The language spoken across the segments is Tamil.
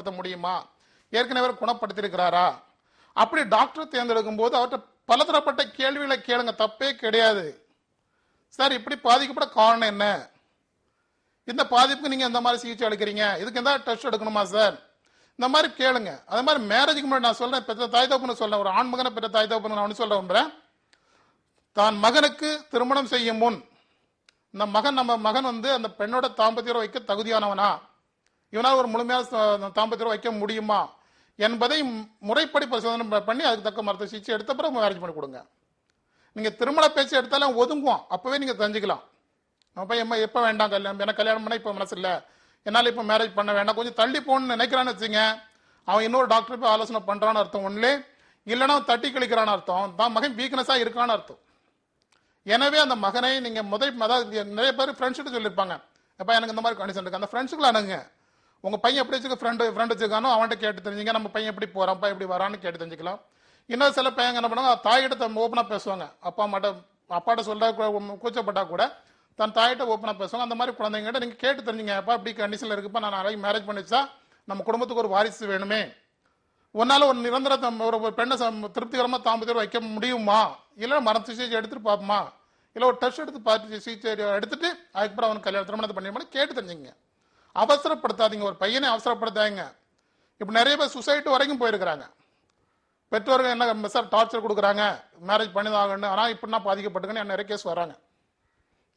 குணப்படுத்த முடியுமா, ஏற்கனவே குணப்படுத்திருக்கிறாரா, அப்படி டாக்டர் தேர்ந்தெடுக்கும் போது அவர்கிட்ட பலதரப்பட்ட கேள்விகளை கேளுங்க, தப்பே கிடையாது. சார் இப்படி பாதிக்கப்பட காரணம் என்ன, இந்த பாதிப்புக்கு நீங்க எந்த மாதிரி சிகிச்சை அளிக்கிறீங்க, இதுக்கு எந்த டெஸ்ட் எடுக்கணுமா சார், இந்த மாதிரி கேளுங்க. அதே மாதிரி மேரேஜுக்கு முன்னாடி நான் சொல்றேன், பெற்ற தாய் தகப்பன்னு சொல்றேன், ஒரு ஆண் மகனை பெற்ற தாய் தகப்பன்னு நான் சொல்றேன், தான் மகனுக்கு திருமணம் செய்யும் முன் இந்த நம்ம மகன் அந்த பெண்ணோட தாம்பத்தியம் வைக்க தகுதியானவனா, இவனால் ஒரு முழுமையான தாம்பத்தியம் வைக்க முடியுமா என்பதை முறைப்படி பரிசோதனை பண்ணி அதுக்கு தக்க மருத்துவ சிகிச்சை எடுத்த பிறகு மேரேஜ் பண்ணி கொடுங்க. நீங்க திருமண பேச்சு எடுத்தாலும் ஒதுங்குவோம், அப்பவே நீங்க தெரிஞ்சுக்கலாம். நம்ம எப்ப வேண்டாம் கல்யாணம், எனக்கு கல்யாணம் பண்ண இப்ப மனசு இல்லை, என்னால் இப்போ மேரேஜ் பண்ண வேண்டாம், கொஞ்சம் தள்ளி போகணும்னு நினைக்கிறான்னு வச்சுங்க, அவன் இன்னொரு டாக்டர் போய் ஆலோசனை பண்றான்னு அர்த்தம் ஒன்றுலே, இல்லைன்னா தட்டி கழிக்கிறான்னு அர்த்தம், தான் மகன் வீக்னஸா இருக்கான்னு அர்த்தம். எனவே அந்த மகனை நீங்க அதாவது நிறைய பேர் ஃப்ரெண்ட்ஸ்கிட்ட சொல்லியிருப்பாங்க, எப்பா எனக்கு இந்த மாதிரி கண்டிஷன் இருக்கு, அந்த ஃப்ரெண்ட்ஸுக்குள்ள அணுங்க. உங்க பையன் எப்படி வச்சுக்க ஃப்ரெண்ட் வச்சுக்கானோ அவன்கிட்ட கேட்டு தெரிஞ்சுங்க, நம்ம பையன் எப்படி போறான்ப்பா எப்படி வரான்னு கேட்டு தெரிஞ்சுக்கலாம். இன்னும் சில பையன் என்ன பண்ணுவாங்க, தாயிட்ட ஓப்பனா பேசுவாங்க, அப்பாட்ட சொல்ற கூச்சப்பட்டா கூட தன் தாயிட்ட ஓப்பனா பேசுவாங்க. அந்த மாதிரி குழந்தைங்கிட்ட நீங்க கேட்டு தெரிஞ்சுங்க, அப்பா இப்படி கண்டிஷன்ல இருக்குப்பா, நான் நாளைக்கு மேரேஜ் பண்ணிச்சா நம்ம குடும்பத்துக்கு ஒரு வாரிசு வேணுமே, உன்னால ஒரு நிரந்தர ஒரு பெண்ணை திருப்திகரமா தாம்பத்தியம் வைக்க முடியுமா, இல்ல மருந்து சிகிச்சை எடுத்துட்டு பாப்போமா, இல்ல ஒரு டெஸ்ட் எடுத்து பார்த்து சிகிச்சை எடுத்துட்டு அதுக்கப்புறம் அவனுக்கு கல்யாணம் திருமணத்தை பண்ணி கேட்டு தெரிஞ்சுங்க. அவசரப்படுத்தாதீங்க, ஒரு பையனை அவசரப்படுத்தாங்க. இப்ப நிறைய பேர் சுசைட் வரைக்கும் போயிருக்கிறாங்க, பெற்றோர்கள் என்ன சார் டார்ச்சர் கொடுக்குறாங்க, மேரேஜ் பண்ணி தான் ஆகணும், ஆனா இப்படின்னா பாதிக்கப்பட்டுங்கன்னு நிறைய கேஸ் வராங்க.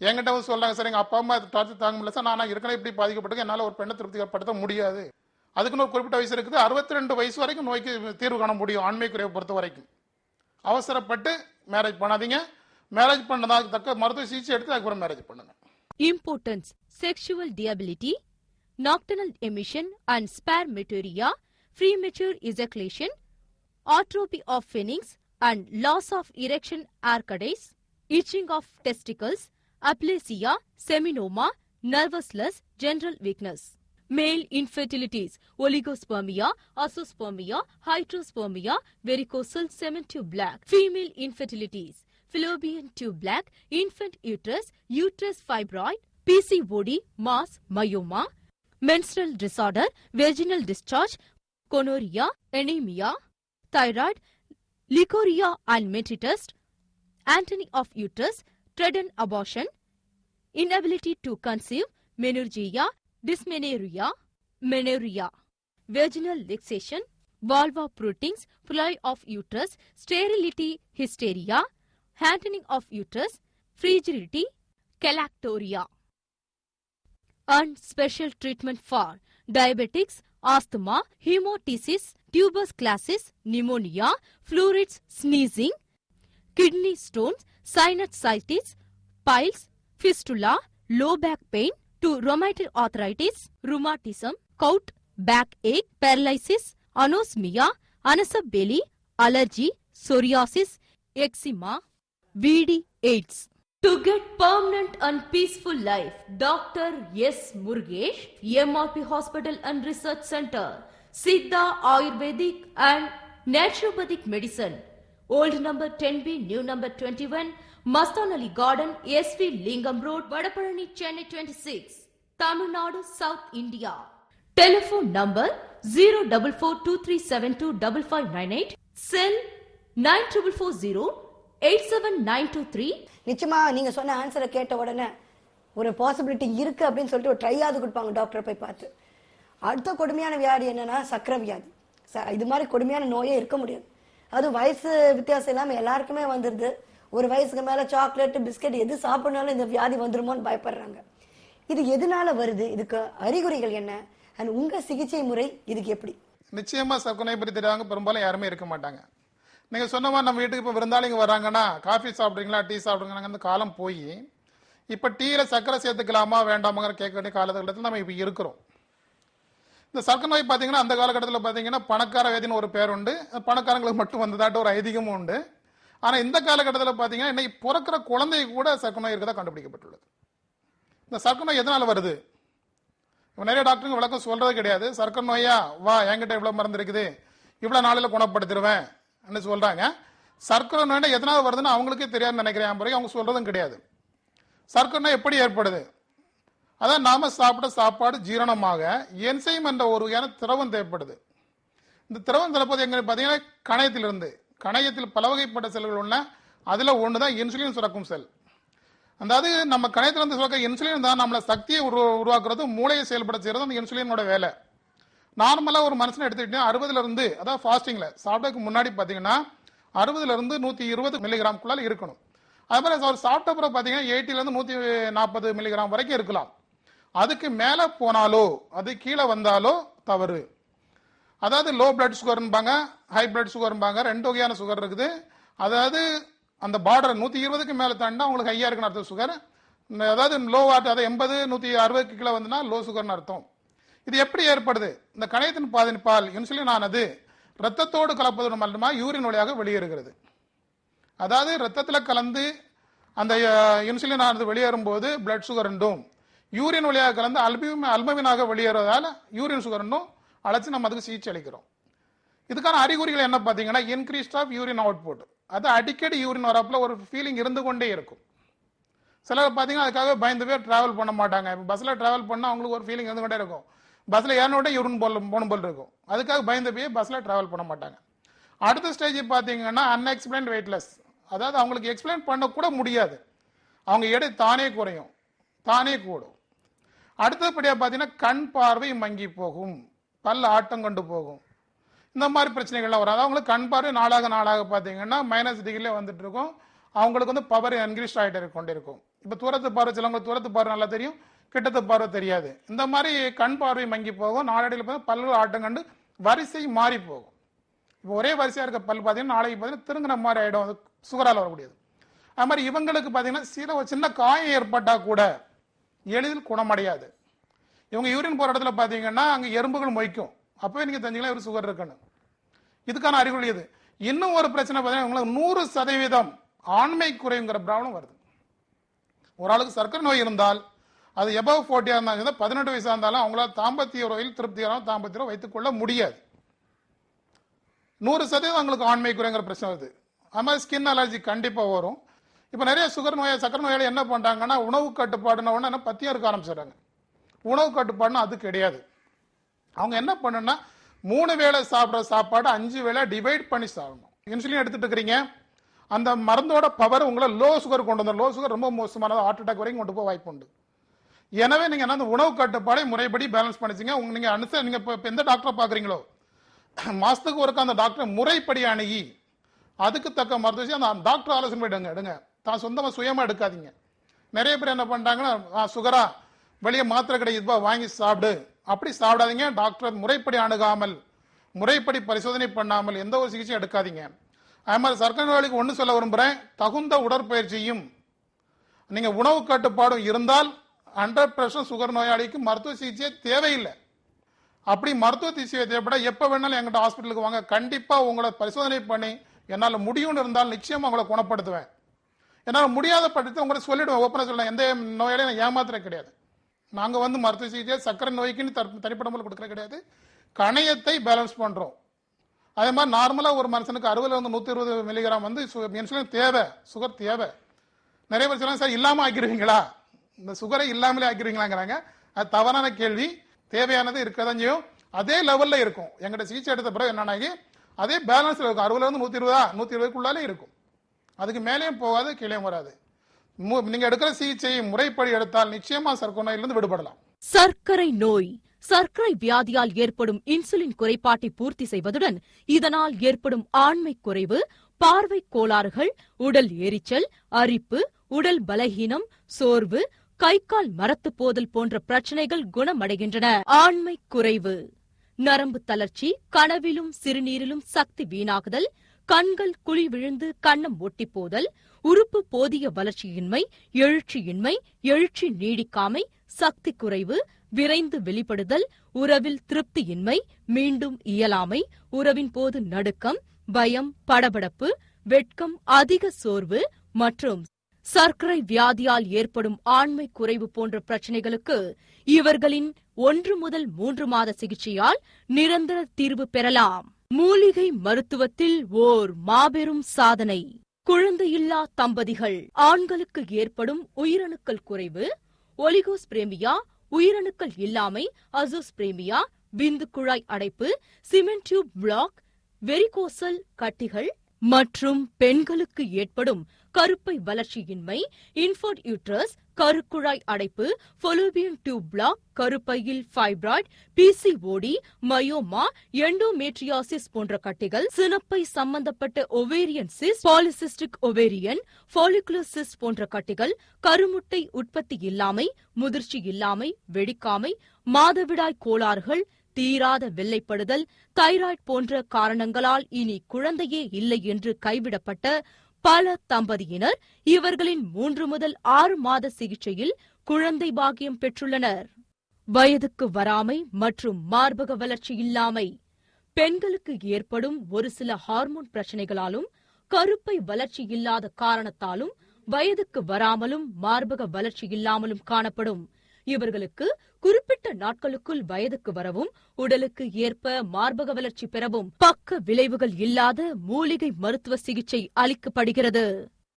என்கிட்ட சொல்றாங்க, சார் எங்க அப்பா அம்மா டார்ச்சர் தாங்க முடியல சார், நான் இருக்கேன் இப்படி பாதிக்கப்பட்டு என்னால ஒரு பெண்ணை திருப்திப்படுத்த முடியாது. அதுக்குன்னு ஒரு குறிப்பிட்ட வயசு இருக்குது, 62 வயசு வரைக்கும் நோய்க்கு தீர்வு காண முடியும் ஆண்மை குறைவை பொறுத்த வரைக்கும். அவசரப்பட்டு மேரேஜ் பண்ணாதீங்க, மேரேஜ் பண்ணதாக தக்க மருத்துவ சிகிச்சை எடுத்து அதுக்கப்புறம் மேரேஜ் பண்ணுங்க. Importance: sexual debility, nocturnal emission and spermaturia, premature ejaculation, atrophy of pharynx and loss of erection arcades, itching of testicles, aplasia, seminoma, nervousness, general weakness. Male infertilities: oligospermia, azoospermia, heterospermia, varicocele, semen tube black. Female infertilities: fallopian tube black, infant uterus, uterus fibroid, PCOD, mass, myoma, menstrual disorder, vaginal discharge, gonorrhea, anemia, thyroid, leukorrhea and metritus, anatomy of uterus, threatened abortion, inability to conceive, menorrhagia, dysmenorrhea, menorrhea, vaginal laxation, vulva protrudings, pili of uterus, sterility, hysteria, handling of uterus, frigidity, galactorrhea. And special treatment for diabetics, asthma, hemoptysis, tuberculosis, pneumonia, fluids, sneezing, kidney stones, sinusitis, piles, fistula, low back pain, to rheumatoid arthritis, rheumatism, gout, backache, paralysis, anosmia, anasabelli, allergy, psoriasis, eczema, VD, AIDS. To get permanent and peaceful life, Dr. S. Murugesh, MRP Hospital and Research Center, Siddha Ayurvedic and Naturopathic Medicine, Old number 10B, new number 21, Mastanali Garden, SV Lingam Road, Vadaparani, Chennai 26, Tamil Nadu, South India. Telephone number 04423725598, cell 9440 87923. நிச்சயமா நீங்க சொன்ன ஆன்சரை கேட்ட உடனே ஒரு பாசிபிலிட்டி இருக்கு அப்படின்னு சொல்லிட்டு ஒரு ட்ரையாவது கொடுப்பாங்க டாக்டரை போய் பார்த்து. அடுத்த கொடுமையான வியாதி என்னன்னா சக்கரை வியாதி. இது மாதிரி கொடுமையான நோயே இருக்க முடியாது. அது வயசு வித்தியாசம் இல்லாம எல்லாருக்குமே வந்துருது. ஒரு வயசுக்கு மேல சாக்லேட் பிஸ்கட் எது சாப்பிடனாலும் இந்த வியாதி வந்துருமோன்னு பயப்படுறாங்க. இது எதனால வருது, இதுக்கு அறிகுறிகள் என்ன, அண்ட் உங்க சிகிச்சை முறை இதுக்கு எப்படி? நிச்சயமா சர்க்கரை பற்றி தெரியாங்க பெரும்பாலும் யாருமே இருக்க மாட்டாங்க. நீங்க சொன்ன மாதிரி நம்ம வீட்டுக்கு இப்போ விருந்தாளிங்க வராங்கன்னா காஃபி சாப்பிட்றீங்களா டீ சாப்பிடுறீங்களா அந்த காலம் போய் இப்போ டீயில் சர்க்கரை சேர்த்துக்கலாமா வேண்டாமாங்கிற கேட்க வேண்டிய காலகட்டத்தில் நம்ம இப்போ இருக்கிறோம். இந்த சர்க்கரை நோய் பார்த்தீங்கன்னா அந்த காலகட்டத்தில் பார்த்தீங்கன்னா பணக்கார வேதின்னு ஒரு பேர் உண்டு, பணக்காரங்களுக்கு மட்டும் வந்ததாட்ட ஒரு ஐதீகமும் உண்டு. ஆனால் இந்த காலகட்டத்தில் பார்த்தீங்கன்னா இன்னைக்கு பிறக்கிற குழந்தை கூட சர்க்கரை நோய் இருக்கதா கண்டுபிடிக்கப்பட்டுள்ளது. இந்த சர்க்கரை நோய் எதனால வருது? இப்போ நிறைய டாக்டருங்க விளக்கம் சொல்றது கிடையாது. சர்க்கரை நோயா வா என்கிட்ட இவ்வளோ மருந்து இருக்குது இவ்வளோ நாளில் குணப்படுத்திடுவேன் சொல்றாங்க. சர்க்கரை நோய் எதனால வருதுன்னு அவங்களுக்கே தெரியாதுன்னு நினைக்கிறேன். அவங்க சொல்றதும் கிடையாது. சர்க்கரை நோய் எப்படி ஏற்படுது அதான் நாம சாப்பிட்ட சாப்பாடு ஜீரணமாக என்சைம் என்ற ஒரு வகையான திரவம் தேவைப்படுது. இந்த திரவம் திறப்பது எங்க பார்த்தீங்கன்னா கணையத்தில் பல வகைப்பட்ட செல்கள் உள்ள அதுல ஒண்ணுதான் இன்சுலின் சுரக்கும் செல். அதாவது நம்ம கணையத்துல இருந்து சுரக்க இன்சுலின் தான் நம்மள சக்தியை உருவாக்குறது, மூளையை செயல்பட செய்யறது அந்த இன்சுலினோட வேலை. நார்மலா ஒரு மனுஷனை எடுத்துக்கிட்டீங்கன்னா 60ல இருந்து, அதாவது ஃபாஸ்டிங்ல சாப்பிட்டதுக்கு முன்னாடி பாத்தீங்கன்னா 60ல இருந்து 120 மில்லிகிராம்குள்ள இருக்கணும். அது மாதிரி அவர் சாப்பிட்ட பிறகு பாத்தீங்கன்னா 80ல இருந்து 140 மில்லிகிராம் வரைக்கும் இருக்கலாம். அதுக்கு மேல போனாலோ அது கீழே வந்தாலோ தவறு. அதாவது லோ பிளட் சுகர்பாங்க, ஹை பிளட் சுகர்பாங்க, 2 வகையான சுகர் இருக்குது. அதாவது அந்த பார்டர் 120க்கு மேல தாண்டா உங்களுக்கு ஹையா இருக்குன்னு அர்த்தம் சுகர். அதாவது லோ வாட், அதாவது 80 160க்கு கீழே வந்துன்னா லோ சுகர்னு அர்த்தம். இது எப்படி ஏற்படுது? இந்த கணையத்தின் பால் இன்சுலின் ஆனது ரத்தத்தோடு கலப்பது மூலமா யூரின் வழியாக வெளியேறுகிறது. அதாவது ரத்தத்துல கலந்து அந்த இன்சுலின் ஆனது வெளியேறும் போது பிளட் சுகர் என்றும், யூரின் வழியாக கலந்து அல்பமினாக வெளியேறுவதால் யூரின் சுகர் என்றும் அழைச்சு நம்ம அதுக்கு சிகிச்சை அளிக்கிறோம். இதுக்கான அறிகுறிகள் என்ன பார்த்தீங்கன்னா, இன்க்ரீஸ் ஆஃப் யூரின் அவுட்புட். அது அடிக்கடி யூரின் வரப்புல ஒரு ஃபீலிங் இருந்து கொண்டே இருக்கும். சிலர் பார்த்தீங்கன்னா அதுக்காக பயந்துவே டிராவல் பண்ண மாட்டாங்க. இப்போ பஸ்ல டிராவல் பண்ணால் அவங்களுக்கு ஒரு ஃபீலிங் இருந்து கொண்டே இருக்கும். பஸ்ல ஏறினோட யூரின் போன போல் இருக்கும். அதுக்காக பயந்து போய் பஸ்ல டிராவல் பண்ண மாட்டாங்க. அடுத்த ஸ்டேஜ் பார்த்தீங்கன்னா அன்எக்ஸ்பிளைன்ட் வெயிட்லெஸ். அதாவது அவங்களுக்கு எக்ஸ்பிளைன் பண்ண கூட முடியாது. அவங்க எடை தானே குறையும், தானே கூடும். அடுத்தபடியாக பார்த்தீங்கன்னா கண் பார்வை மங்கி போகும், பல் ஆட்டம் கொண்டு போகும். இந்த மாதிரி பிரச்சனைகள்லாம் வராது. அவங்களுக்கு கண் பார்வை நாளாக பார்த்தீங்கன்னா -டிகிரிலே வந்துட்டு இருக்கும். அவங்களுக்கு வந்து பவர் இன்க்ரீஸ் ஆகிட்டு கொண்டே இருக்கும். இப்போ தூரத்து பார்வை, சிலவங்களுக்கு தூரத்து பார்வை நல்லா தெரியும், கிட்டத்து பார்வை தெரியாது. இந்த மாதிரி கண் பார்வை மங்கி போகும். நாளடைவில் பார்த்தா பல்கள் ஆட்டம் கண்டு வரிசை மாறி போகும். இப்போ ஒரே வரிசையாக இருக்க பல் பார்த்தீங்கன்னா நாளைக்கு பார்த்தீங்கன்னா திருங்கின மாதிரி ஆகிடும். அது சுகரால் வரக்கூடியது. அது மாதிரி இவங்களுக்கு பார்த்தீங்கன்னா சின்ன காயம் ஏற்பட்டால் கூட எளிதில் குணமடையாது. இவங்க யூரின் போகிற இடத்துல பார்த்தீங்கன்னா அங்கே எறும்புகள் மொய்க்கும். அப்பவே நீங்கள் தெரிஞ்சுக்கலாம் இவர் சுகர் இருக்குன்னு. இதுக்கான அறிகுறி இது. இன்னும் ஒரு பிரச்சனை பார்த்தீங்கன்னா இவங்களுக்கு 100% ஆண்மை குறைவுங்கிற ப்ராப்ளம் வருது. ஒரு ஆளுக்கு சர்க்கரை நோய் இருந்தால் அது எபவ் 40 இருந்தாங்க, 18 வயசா இருந்தாலும் அவங்களால தாம்பத்திய உறவில் திருப்தியான தாம்பத்திய வைத்துக் கொள்ள முடியாது. 100% அவங்களுக்கு ஆண்மை குறைங்கிற பிரச்சனை வருது. அது மாதிரி ஸ்கின் அலர்ஜி கண்டிப்பா வரும். இப்போ நிறைய சர்க்கரை நோயாளி என்ன பண்றாங்கன்னா உணவு கட்டுப்பாடுன உடனே பத்தியம் இருக்க ஆரம்பிச்சிடுறாங்க. உணவு கட்டுப்பாடுனா அது கிடையாது. அவங்க என்ன பண்ணுன்னா 3 வேளை சாப்பிட்ற சாப்பாடு 5 வேளை டிவைட் பண்ணி சாப்பிடணும். இன்சுலின் எடுத்துட்டு இருக்கிறீங்க, அந்த மருந்தோட பவர் உங்களை லோ சுகர் கொண்டு வந்துடும். லோ சுகர் ரொம்ப மோசமானது, ஹார்ட் அட்டாக் வரைக்கும் கொண்டு போக வாய்ப்பு உண்டு. எனவே நீங்க என்ன உணவு கட்டுப்பாடை முறைப்படி பேலன்ஸ் பண்ணிச்சிங்க. நீங்க இப்போ எந்த டாக்டரை பாக்குறீங்களோ மாசத்துக்கு ஒருக்க அந்த டாக்டர் முறைப்படி அணுகி அதுக்கு தக்க மருத்துவ அந்த டாக்டர் ஆலோசனை எடுங்க. தான் சொந்தமா சுயமா எடுக்காதீங்க. நிறைய பேர் என்ன பண்றாங்கன்னா சுகரா வெளியே மாத்திரை கிடைக்குதுப்பா வாங்கி சாப்பிடு, அப்படி சாப்பிடாதீங்க. டாக்டர் முறைப்படி அணுகாமல், முறைப்படி பரிசோதனை பண்ணாமல் எந்த ஒரு சிகிச்சையும் எடுக்காதீங்க. அது மாதிரி சர்க்கரை நோயாளிக்கு ஒன்று சொல்ல விரும்புகிறேன், தகுந்த உடற்பயிற்சியும் நீங்கள் உணவு கட்டுப்பாடும் இருந்தால் 100% சுகர் நோயாளிக்கு மருத்துவ சிகிச்சை தேவையில்லை. அப்படி மருத்துவ சிகிச்சை தேவைப்பட எப்போ வேணாலும் எங்கிட்ட ஹாஸ்பிட்டலுக்கு வாங்க. கண்டிப்பாக உங்களை பரிசோதனை பண்ணி என்னால் முடியும்னு இருந்தால் நிச்சயமாக உங்களை குணப்படுத்துவேன். என்னால் முடியாத பட்சத்தை உங்களை சொல்லிடுவேன், ஓப்பனாக சொல்லுவேன். எந்த நோயாளியும் நான் ஏமாத்துறது கிடையாது. நாங்கள் வந்து மருத்துவ சிகிச்சை சர்க்கரை நோய்க்குன்னு தனிப்பட்ட முறையில் கொடுக்குறது கிடையாது. கணையத்தை பேலன்ஸ் பண்ணுறோம். அதே மாதிரி நார்மலாக ஒரு மனுஷனுக்கு 60ல இருந்து 120 மில்லிகிராம் வந்து இன்சுலின் தேவை, சுகர் தேவை. நிறைய பேர் சொல்லுவாங்க சார் இல்லாமல் ஆக்கிடுவீங்களா, இந்த சுகரை இல்லாமலே ஆக்கிடுவீங்களாங்கிறாங்க. அது தவறான கேள்வி. தேவையானது இருக்கதான் செய்யும், அதே லெவலில் இருக்கும். எங்கிட்ட சிகிச்சை எடுத்த பிறகு என்னன்னாகி அதே பேலன்ஸில் இருக்கும். 60ல இருந்து 120 இருக்கும். அதுக்கு மேலேயும் போகாது, கீழே வராது. நீங்க எடுக்கிற சிகிச்சையை முறைப்படி எடுத்தால் நிச்சயமா சர்க்கரை நோயிலிருந்து விடுபடலாம். சர்க்கரை நோய் சர்க்கரை வியாதியால் ஏற்படும் இன்சுலின் குறைபாட்டை பூர்த்தி செய்வதுடன் இதனால் ஏற்படும் ஆண்மை குறைவு, பார்வை கோளாறுகள், உடல் எரிச்சல், அரிப்பு, உடல் பலகீனம், சோர்வு, கை கால் மரத்து போதல் போன்ற பிரச்சனைகள் குணமடைகின்றன. ஆண்மை குறைவு, நரம்பு தளர்ச்சி, கனவிலும் சிறுநீரிலும் சக்தி வீணாகுதல், கண்கள் குழி விழுந்து கன்னம் ஒட்டி போதல், உறுப்பு போதிய வளர்ச்சியின்மை, எழுச்சியின்மை, எழுச்சி நீடிக்காமை, சக்தி குறைவு, விரைந்து வெளிப்படுதல், உறவில் திருப்தியின்மை, மீண்டும் இயலாமை, உறவின் போது நடுக்கம், பயம், படபடப்பு, வெட்கம், அதிக சோர்வு மற்றும் சர்க்கரை வியாதியால் ஏற்படும் ஆண்மை குறைவு போன்ற பிரச்சனைகளுக்கு இவர்களின் 1 முதல் 3 மாத சிகிச்சையால் நிரந்தர தீர்வு பெறலாம். மூலிகை மருத்துவத்தில் ஓர் மாபெரும் சாதனை. குழந்தையில்லா தம்பதிகள், ஆண்களுக்கு ஏற்படும் உயிரணுக்கள் குறைவு, ஒலிகோஸ்பிரேமியா, உயிரணுக்கள் இல்லாமை, அசோஸ்பிரேமியா, விந்து குழாய் அடைப்பு, சிமெண்ட் டியூப் பிளாக், வெரிகோசல் கட்டிகள் மற்றும் பெண்களுக்கு ஏற்படும் கருப்பை வளர்ச்சியின்மை, இன்ஃபர்ட் யூட்ரஸ், கருக்குழாய் அடைப்பு, ஃபொலோபியன் டியூப் பிளாக், கருப்பையில் ஃபைப்ராய்ட், பிசிஓடி, மயோமா, எண்டோமேட்ரியாசிஸ் போன்ற கட்டிகள், சினப்பை சம்பந்தப்பட்ட ovarian cyst, polycystic ovarian, follicular cyst போன்ற கட்டிகள், கருமுட்டை உற்பத்தி இல்லாமை, முதிர்ச்சி இல்லாமை, வெடிக்காமை, மாதவிடாய் கோளாறுகள், தீராத வெள்ளைப்படுதல், தைராய்டு போன்ற காரணங்களால் இனி குழந்தையே இல்லை என்று கைவிடப்பட்ட பல தம்பதியினர் இவர்களின் 3 முதல் 6 மாத சிகிச்சையில் குழந்தை பாக்கியம் பெற்றுள்ளனர். வயதுக்கு வராமை மற்றும் மார்பக வளர்ச்சி இல்லாமை. பெண்களுக்கு ஏற்படும் ஒரு சில ஹார்மோன் பிரச்சனைகளாலும் கருப்பை வளர்ச்சி இல்லாத காரணத்தாலும் வயதுக்கு வராமலும் மார்பக வளர்ச்சி இல்லாமலும் காணப்படும். இவர்களுக்கு குறிப்பிட்ட நாட்களுக்குள் வயதுக்கு வரவும் உடலுக்கு ஏற்ப மார்பக வளர்ச்சி பெறவும் பக்க விளைவுகள் இல்லாத மூலிகை மருத்துவ சிகிச்சை அளிக்கப்படுகிறது.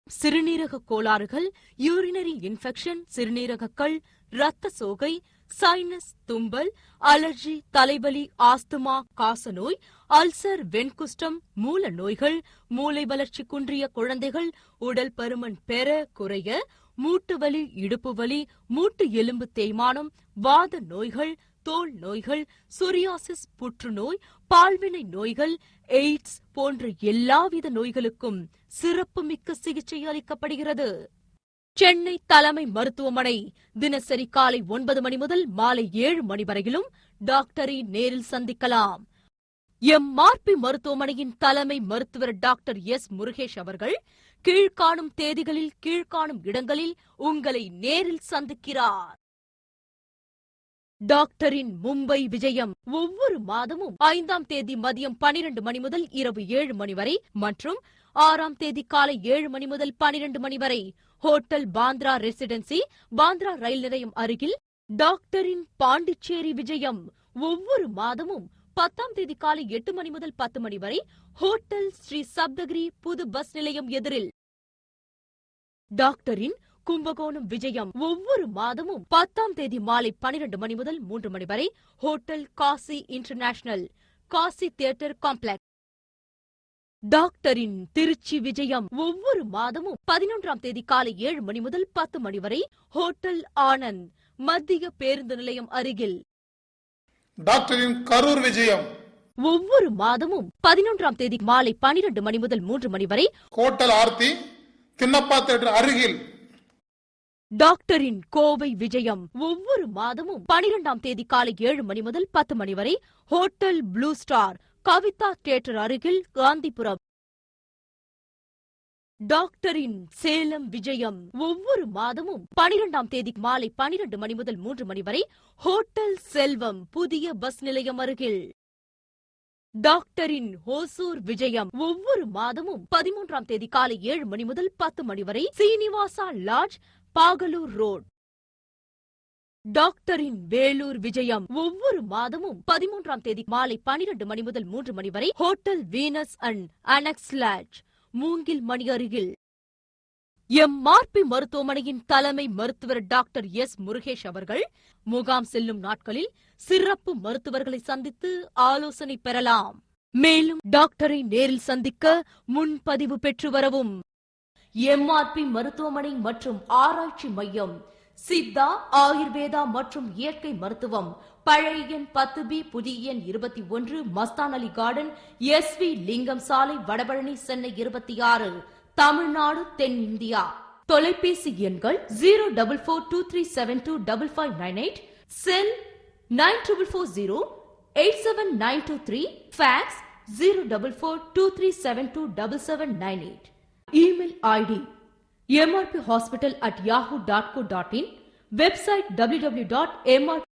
சிறுநீரக கோளாறுகள், யூரினரி இன்ஃபெக்ஷன், சிறுநீரகக்கல், இரத்த சோகை, சைனஸ், தும்பல், அலர்ஜி, தலைவலி, ஆஸ்துமா, காசநோய், அல்சர், வெண்குஷ்டம், மூல நோய்கள், மூளை வளர்ச்சி குன்றிய குழந்தைகள், உடல் பருமன் பெற குறைய, மூட்டு வலி, இடுப்பு வலி, மூட்டு எலும்பு தேய்மானம், வாத நோய்கள், தோல் நோய்கள், சொரியாசிஸ், புற்றுநோய், பால்வினை நோய்கள், எய்ட்ஸ் போன்ற எல்லாவித நோய்களுக்கும் சிறப்புமிக்க சிகிச்சை அளிக்கப்படுகிறது. சென்னை தலைமை மருத்துவமனை தினசரி காலை 9 மணி முதல் மாலை 7 மணி வரையிலும் டாக்டரை நேரில் சந்திக்கலாம். எம்ஆர்பி மருத்துவமனையின் தலைமை மருத்துவர் டாக்டர் எஸ். முருகேஷ் அவர்கள் கீழ்காணும் தேதிகளில் கீழ்காணும் இடங்களில் உங்களை நேரில் சந்திக்கிறார். டாக்டரின் மும்பை விஜயம் ஒவ்வொரு மாதமும் 5ஆம் தேதி மதியம் 12 மணி முதல் இரவு 7 மணி வரை மற்றும் 6ஆம் தேதி காலை 7 மணி முதல் 12 மணி வரை ஹோட்டல் பாந்த்ரா ரெசிடென்சி, பாந்த்ரா ரயில் நிலையம் அருகில். டாக்டரின் பாண்டிச்சேரி விஜயம் ஒவ்வொரு மாதமும் 10ஆம் தேதி காலை 8 மணி முதல் 10 மணி வரை ஹோட்டல் ஸ்ரீ சப்தகிரி புது பஸ் நிலையம் எதிரில். டாக்டரின் கும்பகோணம் விஜயம் ஒவ்வொரு மாதமும் 10ஆம் தேதி மாலை 12 மணி முதல் 3 மணி வரை hotel Kasi international, Kasi theatre complex. டாக்டரின் திருச்சி விஜயம் ஒவ்வொரு மாதமும் 11ஆம் தேதி காலை 7 மணி முதல் 10 மணி வரை ஹோட்டல் ஆனந்த், மத்திய பேருந்து நிலையம் அருகில். டாக்டரின் கரூர் விஜயம் ஒவ்வொரு மாதமும் 11ஆம் தேதி மாலை 12 மணி முதல் 3 மணி வரை ஹோட்டல் ஆர்த்தி, தின்னப்பா தியேட்டர் அருகில். டாக்டரின் கோவை விஜயம் ஒவ்வொரு மாதமும் 12ஆம் தேதி காலை 7 மணி முதல் 10 மணி வரை hotel blue star, Kavitha theatre அருகில், காந்திபுரம். டாக்டரின் சேலம் விஜயம் ஒவ்வொரு மாதமும் 12ஆம் தேதி மாலை 12 மணி முதல் 3 மணி வரை ஹோட்டல் செல்வம், புதிய பஸ் நிலையம் அருகில். டாக்டரின் ஹோசூர் விஜயம் ஒவ்வொரு மாதமும் 13ஆம் தேதி காலை 7 மணி முதல் 10 மணி வரை சீனிவாசா லாட்ஜ், பாகலூர் ரோட். டாக்டரின் வேலூர் விஜயம் ஒவ்வொரு மாதமும் 13ஆம் தேதி மாலை 12 மணி முதல் 3 மணி வரை hotel Venus and annexe lodge, மூங்கில் மணி அருகில். எம்ஆர்பி மருத்துவமனையின் தலைமை மருத்துவர் டாக்டர் எஸ். முருகேஷ் அவர்கள் முகாம் செல்லும் நாட்களில் சிறப்பு மருத்துவர்களை சந்தித்து ஆலோசனை பெறலாம். மேலும் டாக்டரை நேரில் சந்திக்க முன்பதிவு பெற்று வரவும். எம்ஆர்பி மருத்துவமனை மற்றும் ஆராய்ச்சி மையம், சித்தா, ஆயுர்வேதா மற்றும் இயற்கை மருத்துவம், பழைய எண் 10B, புதிய எண் 21, மஸ்தான் அலி கார்டன், SV லிங்கம் சாலை, வடபழனி, சென்னை 26, தமிழ்நாடு, தென்னிந்தியா. தொலைபேசி எண்கள் 04423725598, cell 9440879223, fax 04423727798. Email ID mrphospital@yahoo.co.in, website www.mrp